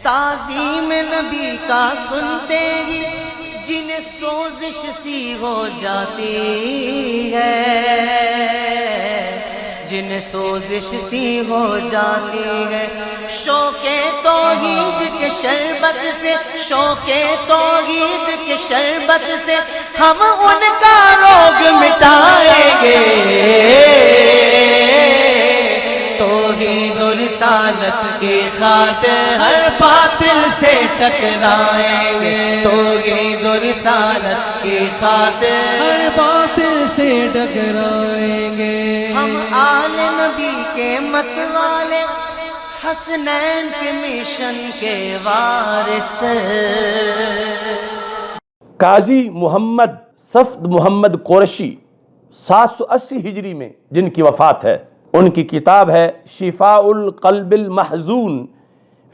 تعظیم نبی کا سنتے ہی جنہیں سوزش سی ہو جاتی ہے، جنہیں سوزش سی ہو جاتی ہے، شوق توحید کے شربت سے، شوق توحید کے شربت سے ہم ان کا روگ مٹائیں گے، توحید و رسالت کی خاطر ہر باطل سے ٹکرائیں گے، توحید و رسالت کی خاطر ہر باطل سے ٹکرائیں گے۔ ہم آل نبی کے مت والے، حسنین کے مشن کے وارث۔ قاضی محمد صفد محمد قرشی 780 ہجری میں جن کی وفات ہے، ان کی کتاب ہے شفاء القلب المحزون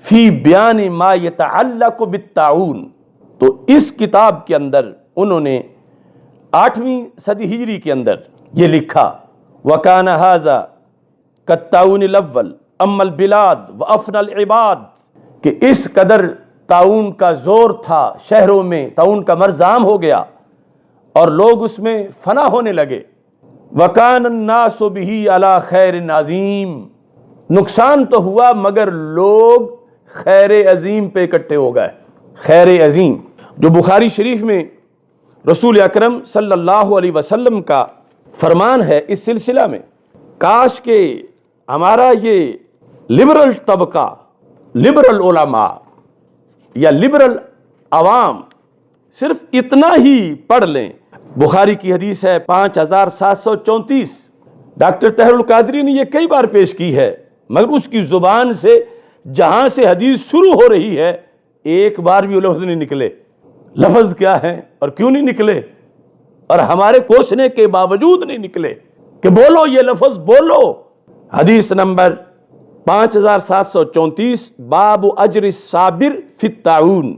فی بیان ما یتعلق بالطاعون۔ تو اس کتاب کے اندر انہوں نے 8ویں صدی ہجری کے اندر یہ لکھا، وَكَانَ هَذَا كَالطَّاعُونِ الْأَوَّلِ أَمَّا الْبِلَادُ وَأَفْنَى الْعِبَادِ، کہ اس قدر طاعون کا زور تھا، شہروں میں طاعون کا مرض عام ہو گیا اور لوگ اس میں فنا ہونے لگے۔ وَكَانَ النَّاسُ بِهِ عَلَى خَيْرٍ عَظِيمٍ، نقصان تو ہوا مگر لوگ خیر عظیم پہ اکٹھے ہو گئے۔ خیر عظیم جو بخاری شریف میں رسول اکرم صلی اللہ علیہ وسلم کا فرمان ہے اس سلسلہ میں، کاش کہ ہمارا یہ لبرل طبقہ، لبرل علماء یا لبرل عوام صرف اتنا ہی پڑھ لیں۔ بخاری کی حدیث ہے 5734، ڈاکٹر طاہر القادری نے یہ کئی بار پیش کی ہے، مگر اس کی زبان سے جہاں سے حدیث شروع ہو رہی ہے ایک بار بھی وہ لفظ نہیں نکلے۔ لفظ کیا ہے اور کیوں نہیں نکلے، اور ہمارے کوشنے کے باوجود نہیں نکلے کہ بولو یہ لفظ بولو۔ حدیث نمبر 5734، باب اجر الصابر فی الطاعون۔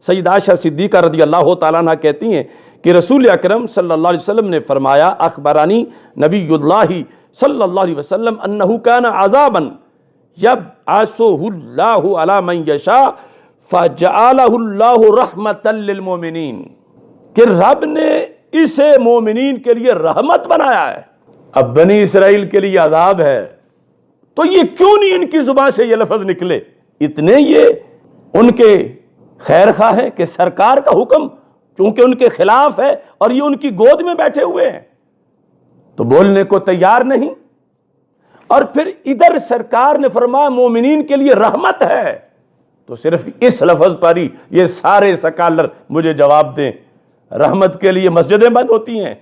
سید عائشہ صدیقہ رضی اللہ تعالیٰ عنہ کہتی ہیں کہ رسول اکرم صلی اللہ علیہ وسلم نے فرمایا، اخبرانی نبی اللہ صلی اللہ علیہ وسلم انہ کان عذابا یبعثہ اللہ علی من یشاء فجعلہ اللہ رحمتا للمومنین، کہ رب نے اسے مومنین کے لیے رحمت بنایا ہے۔ اب بنی اسرائیل کے لیے عذاب ہے تو یہ کیوں نہیں ان کی زبان سے یہ لفظ نکلے؟ اتنے یہ ان کے خیر خواہ ہیں کہ سرکار کا حکم چونکہ ان کے خلاف ہے اور یہ ان کی گود میں بیٹھے ہوئے ہیں تو بولنے کو تیار نہیں، اور پھر ادھر سرکار نے فرمایا مومنین کے لیے رحمت ہے، تو صرف اس لفظ پر ہی یہ سارے سکالر مجھے جواب دیں۔ رحمت کے لیے مسجدیں بند ہوتی ہیں،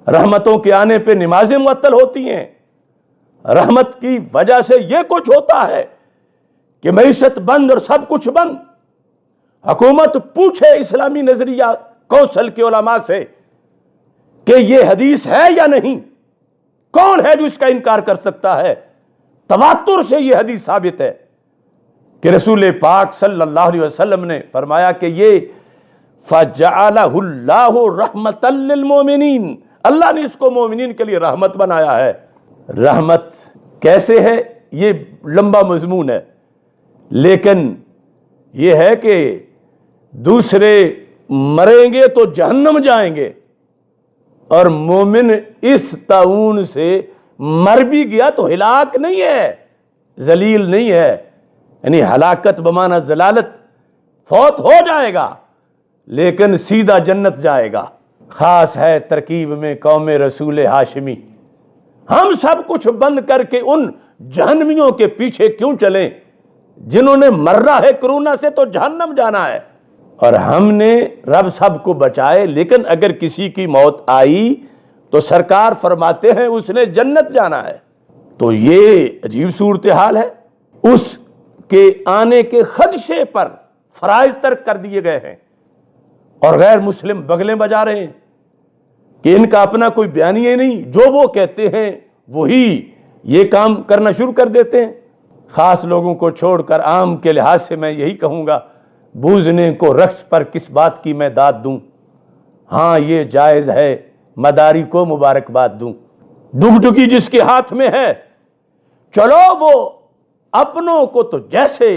رحمتوں کے آنے پہ نمازیں معطل ہوتی ہیں، رحمت کی وجہ سے یہ کچھ ہوتا ہے کہ معیشت بند اور سب کچھ بند۔ حکومت پوچھے اسلامی نظریہ کونسل کے علماء سے کہ یہ حدیث ہے یا نہیں، کون ہے جو اس کا انکار کر سکتا ہے؟ تواتر سے یہ حدیث ثابت ہے کہ رسول پاک صلی اللہ علیہ وسلم نے فرمایا کہ یہ فَجَعَلَهُ اللَّهُ رَحْمَةً لِّلْمُؤْمِنِينَ، اللہ نے اس کو مومنین کے لیے رحمت بنایا ہے۔ رحمت کیسے ہے یہ لمبا مضمون ہے، لیکن یہ ہے کہ دوسرے مریں گے تو جہنم جائیں گے اور مومن اس طاعون سے مر بھی گیا تو ہلاک نہیں ہے، ذلیل نہیں ہے، یعنی ہلاکت بمعنی ضلالت، فوت ہو جائے گا لیکن سیدھا جنت جائے گا۔ خاص ہے ترکیب میں قوم رسول ہاشمی۔ ہم سب کچھ بند کر کے ان جہنمیوں کے پیچھے کیوں چلیں جنہوں نے مرنا ہے کرونا سے تو جہنم جانا ہے، اور ہم نے رب سب کو بچائے، لیکن اگر کسی کی موت آئی تو سرکار فرماتے ہیں اس نے جنت جانا ہے۔ تو یہ عجیب صورتحال ہے، اس کے آنے کے خدشے پر فرائض ترک کر دیے گئے ہیں اور غیر مسلم بغلیں بجا رہے ہیں کہ ان کا اپنا کوئی بیانیہ نہیں، جو وہ کہتے ہیں وہی یہ کام کرنا شروع کر دیتے ہیں۔ خاص لوگوں کو چھوڑ کر عام کے لحاظ سے میں یہی کہوں گا، بوزنے کو رقص پر کس بات کی میں داد دوں، ہاں یہ جائز ہے، مداری کو مبارکباد دوں۔ ڈگڈگی جس کے ہاتھ میں ہے، چلو وہ اپنوں کو تو جیسے